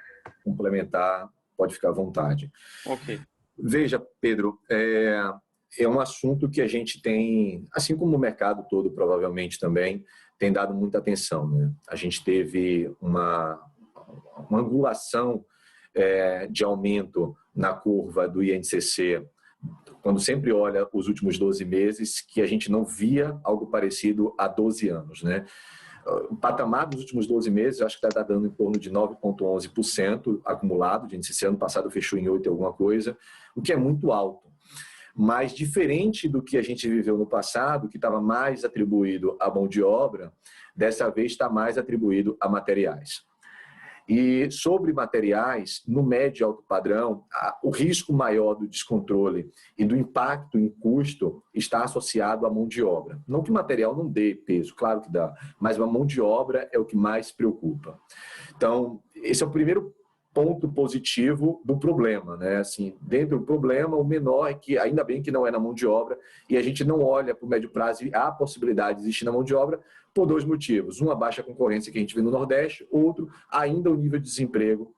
complementar, pode ficar à vontade. Ok. Veja, Pedro, é um assunto que a gente tem, assim como o mercado todo provavelmente também, tem dado muita atenção, né? A gente teve uma angulação de aumento na curva do INCC, quando sempre olha os últimos 12 meses, que a gente não via algo parecido há 12 anos, né? O patamar dos últimos 12 meses, eu acho que está dando em torno de 9,11% acumulado, de INCC. Ano passado fechou em 8 e alguma coisa, o que é muito alto. Mas diferente do que a gente viveu no passado, que estava mais atribuído à mão de obra, dessa vez está mais atribuído a materiais. E sobre materiais, no médio e alto padrão, o risco maior do descontrole e do impacto em custo está associado à mão de obra. Não que o material não dê peso, claro que dá, mas a mão de obra é o que mais preocupa. Então, esse é o primeiro ponto positivo do problema, né? Assim, dentro do problema, o menor é que, ainda bem que não é na mão de obra, e a gente não olha para o médio prazo e há possibilidade de existir na mão de obra por 2 motivos. Um, a baixa concorrência que a gente vê no Nordeste, outro, ainda o nível de desemprego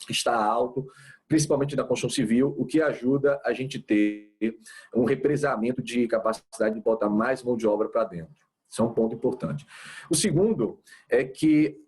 está alto, principalmente na construção civil, o que ajuda a gente ter um represamento de capacidade de botar mais mão de obra para dentro. Isso é um ponto importante. O segundo é que,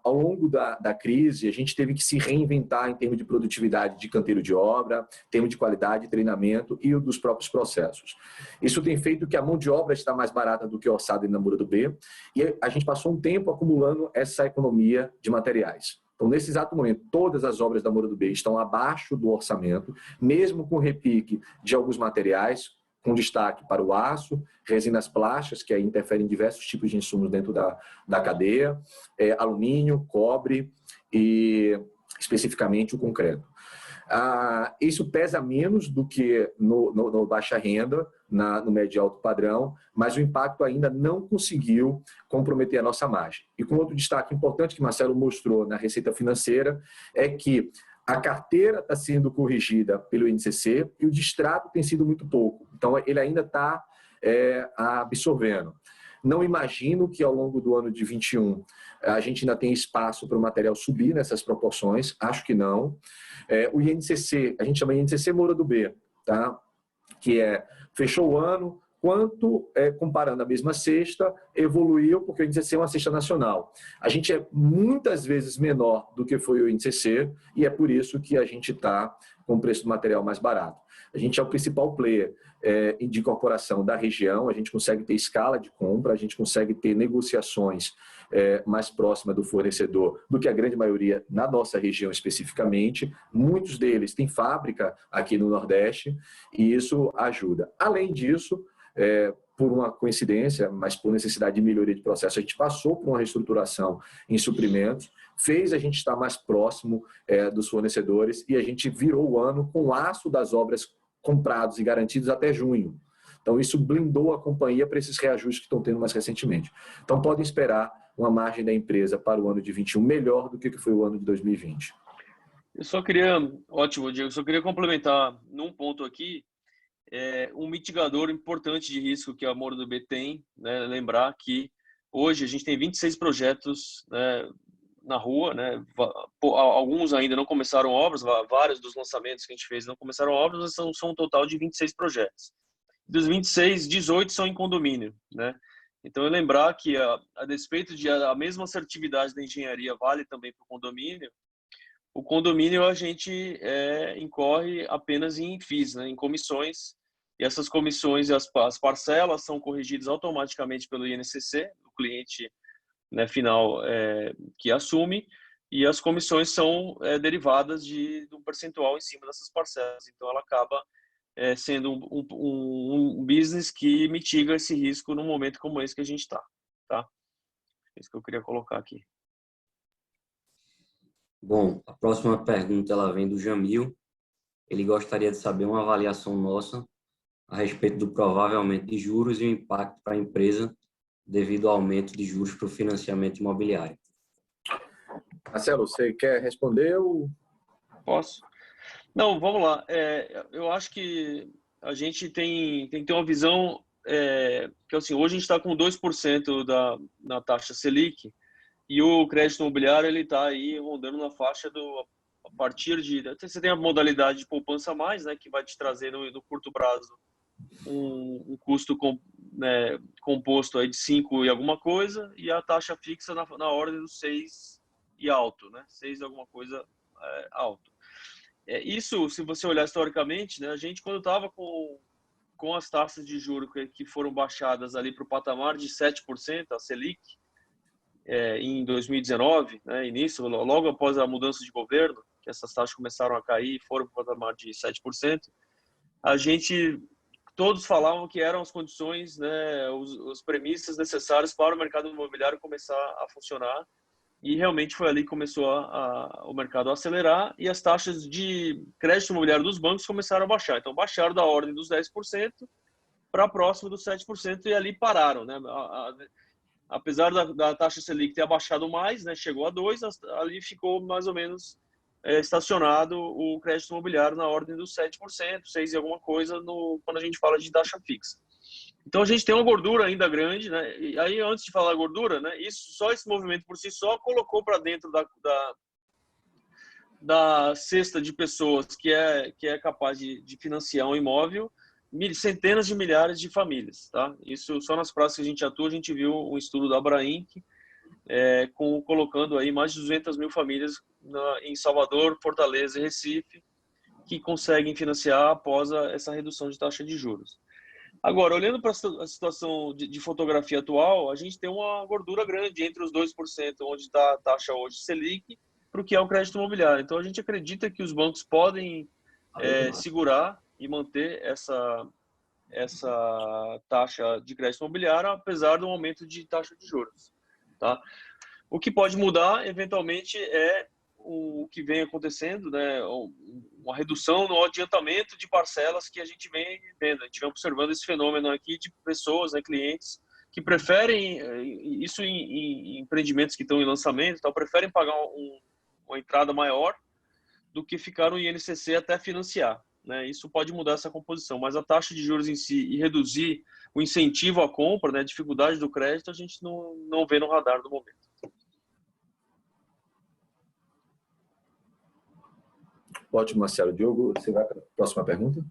ao longo da crise, a gente teve que se reinventar em termos de produtividade de canteiro de obra, em termos de qualidade, treinamento e dos próprios processos. Isso tem feito que a mão de obra está mais barata do que o orçado na Moura do B, e a gente passou um tempo acumulando essa economia de materiais. Então, nesse exato momento, todas as obras da Moura do B estão abaixo do orçamento, mesmo com repique de alguns materiais, com destaque para o aço, resinas plásticas, que aí interferem em diversos tipos de insumos dentro da cadeia, alumínio, cobre e, especificamente, o concreto. Isso pesa menos do que no baixa renda, no médio e alto padrão, mas o impacto ainda não conseguiu comprometer a nossa margem. E com outro destaque importante que Marcelo mostrou na receita financeira, é que a carteira está sendo corrigida pelo INCC e o distrato tem sido muito pouco. Então, ele ainda está absorvendo. Não imagino que ao longo do ano de 21 a gente ainda tem espaço para o material subir nessas proporções, acho que não. O INCC, a gente chama INCC Moura do B, tá? Que fechou o ano, quanto, comparando a mesma cesta, evoluiu, porque o INCC é uma cesta nacional. A gente é muitas vezes menor do que foi o INCC e é por isso que a gente está com o preço do material mais barato. A gente é o principal player de incorporação da região, a gente consegue ter escala de compra, a gente consegue ter negociações mais próximas do fornecedor do que a grande maioria na nossa região especificamente. Muitos deles têm fábrica aqui no Nordeste e isso ajuda. Além disso, por uma coincidência, mas por necessidade de melhoria de processo, a gente passou por uma reestruturação em suprimentos, fez a gente estar mais próximo dos fornecedores e a gente virou o ano com o aço das obras comprados e garantidos até junho. Então, isso blindou a companhia para esses reajustes que estão tendo mais recentemente. Então, podem esperar uma margem da empresa para o ano de 21 melhor do que foi o ano de 2020. Ótimo, Diego, só queria complementar num ponto aqui, um mitigador importante de risco que a Moura do B tem, né? Lembrar que hoje a gente tem 26 projetos, né, na rua, né? Alguns ainda não começaram obras, vários dos lançamentos que a gente fez não começaram obras, mas são um total de 26 projetos. Dos 26, 18 são em condomínio, né? Então, lembrar que, a despeito de a mesma assertividade da engenharia vale também para o condomínio a gente incorre apenas em FIIs, né? Em comissões, e essas comissões e as parcelas são corrigidas automaticamente pelo INCC, o cliente, né, final que assume, e as comissões são derivadas de um percentual em cima dessas parcelas. Então, ela acaba sendo um business que mitiga esse risco num momento como esse que a gente está. Tá? É isso que eu queria colocar aqui. Bom, a próxima pergunta ela vem do Jamil. Ele gostaria de saber uma avaliação nossa a respeito do provável aumento de juros e o impacto para a empresa devido ao aumento de juros para o financiamento imobiliário. Marcelo, você quer responder ou... Posso? Não, vamos lá. Eu acho que a gente tem que ter uma visão que, assim, hoje a gente está com 2% na taxa Selic e o crédito imobiliário ele está aí rondando na faixa a partir de... Você tem a modalidade de poupança mais, né, que vai te trazer no curto prazo um custo composto aí de 5 e alguma coisa, e a taxa fixa na ordem dos 6 e alto, né? 6 e alguma coisa alto. Isso, se você olhar historicamente, né, a gente, quando estava com as taxas de juros que foram baixadas ali para o patamar de 7%, a Selic, em 2019, né, início, logo após a mudança de governo, que essas taxas começaram a cair e foram para o patamar de 7%, todos falavam que eram as condições, né, as premissas necessárias para o mercado imobiliário começar a funcionar. E realmente foi ali que começou o mercado a acelerar e as taxas de crédito imobiliário dos bancos começaram a baixar. Então, baixaram da ordem dos 10% para próximo dos 7% e ali pararam, né? Apesar da taxa Selic ter abaixado mais, né, chegou a 2%, ali ficou mais ou menos estacionado o crédito imobiliário na ordem dos 7%, 6% e alguma coisa quando a gente fala de taxa fixa. Então, a gente tem uma gordura ainda grande, né? E aí, antes de falar gordura, né, só esse movimento por si só colocou para dentro da cesta de pessoas que é capaz de financiar um imóvel centenas de milhares de famílias, tá? Isso só nas praças que a gente atua, a gente viu um estudo da Abrainc, colocando aí mais de 200 mil famílias em Salvador, Fortaleza e Recife, que conseguem financiar após essa redução de taxa de juros. Agora, olhando para a situação de fotografia atual, a gente tem uma gordura grande entre os 2%, onde está a taxa hoje Selic, para o que é o crédito imobiliário. Então, a gente acredita que os bancos podem segurar e manter essa taxa de crédito imobiliário, apesar do aumento de taxa de juros. Tá? O que pode mudar, eventualmente, é o que vem acontecendo, né? Uma redução no adiantamento de parcelas que a gente vem vendo. A gente vem observando esse fenômeno aqui de pessoas, né, clientes, que preferem, isso em empreendimentos que estão em lançamento, então, preferem pagar uma entrada maior do que ficar no INCC até financiar. Né? Isso pode mudar essa composição, mas a taxa de juros em si e reduzir o incentivo à compra, né, a dificuldade do crédito, a gente não vê no radar do momento. Ótimo, Marcelo. Diogo, você vai para a próxima pergunta?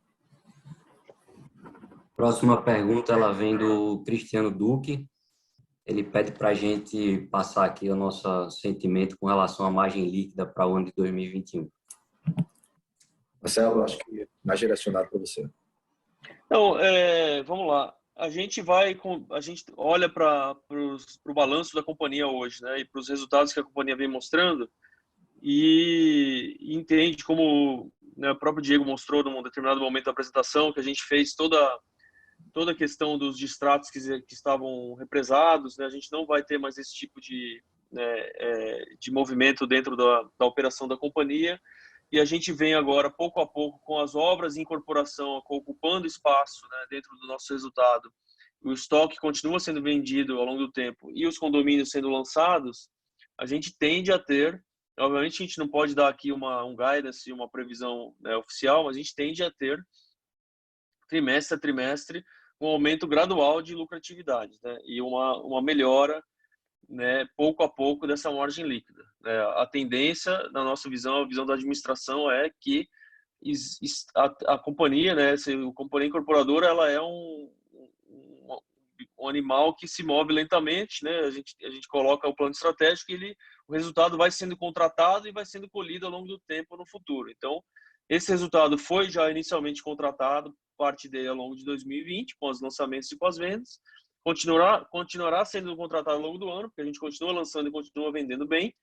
Próxima pergunta, ela vem do Cristiano Duque. Ele pede para a gente passar aqui o nosso sentimento com relação à margem líquida para o ano de 2021. Marcelo, acho que é mais direcionado para você. Então, vamos lá. A gente olha para o balanço da companhia hoje, né, e para os resultados que a companhia vem mostrando, e entende, como, né, o próprio Diego mostrou num determinado momento da apresentação, que a gente fez toda a questão dos distratos que estavam represados, né, a gente não vai ter mais esse tipo de movimento dentro da operação da companhia, e a gente vem agora, pouco a pouco, com as obras em incorporação, ocupando espaço, né, dentro do nosso resultado. O estoque continua sendo vendido ao longo do tempo e os condomínios sendo lançados, a gente tende a ter, obviamente a gente não pode dar aqui um guidance, uma previsão, né, oficial, mas a gente tende a ter, trimestre a trimestre, um aumento gradual de lucratividade, né, e uma melhora, né, pouco a pouco dessa margem líquida. A tendência, na nossa visão, a visão da administração é que a companhia, né, a companhia incorporadora, ela é um animal que se move lentamente, né? A gente coloca o plano estratégico e o resultado vai sendo contratado e vai sendo colhido ao longo do tempo no futuro. Então, esse resultado foi já inicialmente contratado, parte dele ao longo de 2020, com os lançamentos e com as vendas, continuará sendo contratado ao longo do ano, porque a gente continua lançando e continua vendendo bem.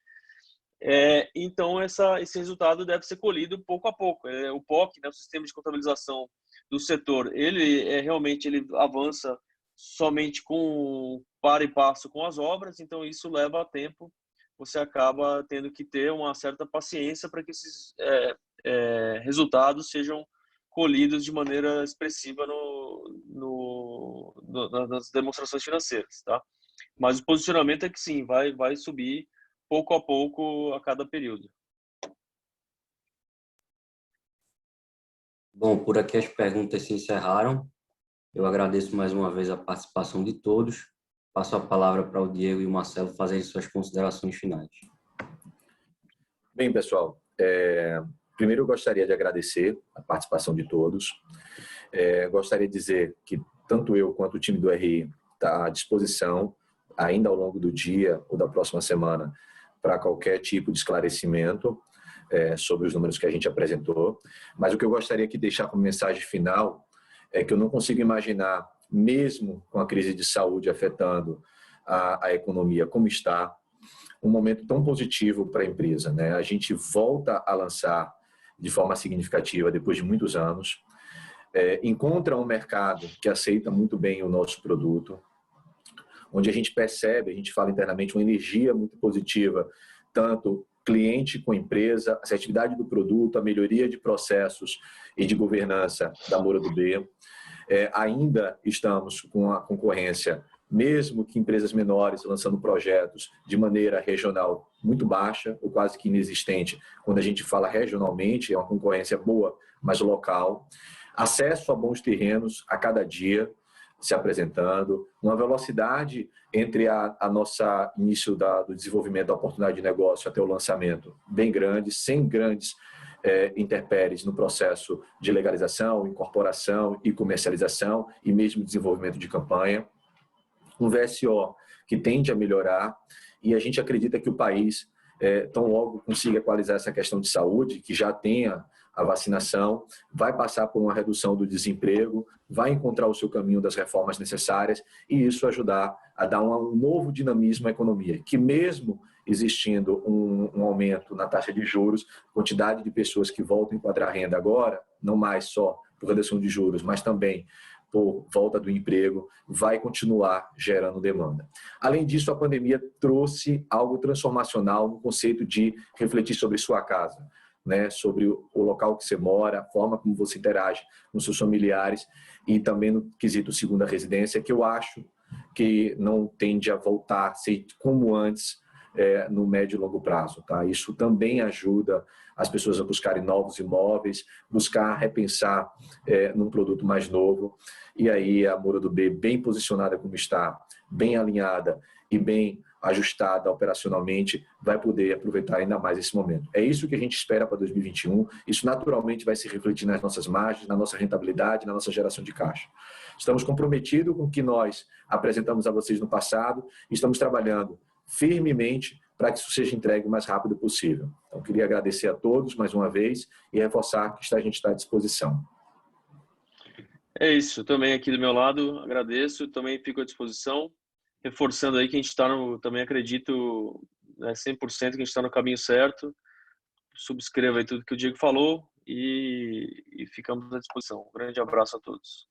Então, esse resultado deve ser colhido pouco a pouco. O POC, né, o Sistema de Contabilização do setor, realmente ele avança somente para e passo com as obras, então isso leva tempo. Você acaba tendo que ter uma certa paciência para que esses resultados sejam colhidos de maneira expressiva nas demonstrações financeiras, tá? Mas o posicionamento é que sim, vai subir pouco a pouco a cada período. Bom, por aqui as perguntas se encerraram. Eu agradeço mais uma vez a participação de todos. Passo a palavra para o Diego e o Marcelo fazerem suas considerações finais. Bem, pessoal, primeiro eu gostaria de agradecer a participação de todos. Gostaria de dizer que tanto eu quanto o time do RI está à disposição, ainda ao longo do dia ou da próxima semana, para qualquer tipo de esclarecimento sobre os números que a gente apresentou. Mas o que eu gostaria de deixar como mensagem final é que eu não consigo imaginar, mesmo com a crise de saúde afetando a economia como está, um momento tão positivo para a empresa, né? A gente volta a lançar de forma significativa depois de muitos anos, encontra um mercado que aceita muito bem o nosso produto, onde a gente percebe, a gente fala internamente, uma energia muito positiva, tanto cliente com empresa, a assertividade do produto, a melhoria de processos e de governança da Moura do B. Ainda estamos com a concorrência, mesmo que empresas menores lançando projetos de maneira regional muito baixa, ou quase que inexistente. Quando a gente fala regionalmente, é uma concorrência boa, mas local. Acesso a bons terrenos a cada dia se apresentando, uma velocidade entre a nossa início do desenvolvimento da oportunidade de negócio até o lançamento bem grande, sem grandes intempéries no processo de legalização, incorporação e comercialização e mesmo desenvolvimento de campanha. Um VSO que tende a melhorar, e a gente acredita que o país, tão logo consiga equalizar essa questão de saúde, que já tenha a vacinação, vai passar por uma redução do desemprego, vai encontrar o seu caminho das reformas necessárias e isso ajudar a dar um novo dinamismo à economia, que mesmo existindo um aumento na taxa de juros, a quantidade de pessoas que voltam a enquadrar renda agora, não mais só por redução de juros, mas também por volta do emprego, vai continuar gerando demanda. Além disso, a pandemia trouxe algo transformacional no conceito de refletir sobre sua casa, né, sobre o local que você mora, a forma como você interage com seus familiares e também no quesito segunda residência, que eu acho que não tende a voltar a ser como antes no médio e longo prazo. Tá? Isso também ajuda as pessoas a buscarem novos imóveis, buscar repensar num produto mais novo. E aí a Moura do B, bem posicionada como está, bem alinhada e bem ajustada operacionalmente, vai poder aproveitar ainda mais esse momento. É isso que a gente espera para 2021. Isso naturalmente vai se refletir nas nossas margens, na nossa rentabilidade, na nossa geração de caixa. Estamos comprometidos com o que nós apresentamos a vocês no passado e estamos trabalhando firmemente para que isso seja entregue o mais rápido possível. Então, queria agradecer a todos mais uma vez e reforçar que a gente está à disposição. É isso, também aqui do meu lado, agradeço, também fico à disposição, reforçando aí que a gente está também acredito 100% que a gente está no caminho certo, subscreva aí tudo que o Diego falou e ficamos à disposição. Um grande abraço a todos.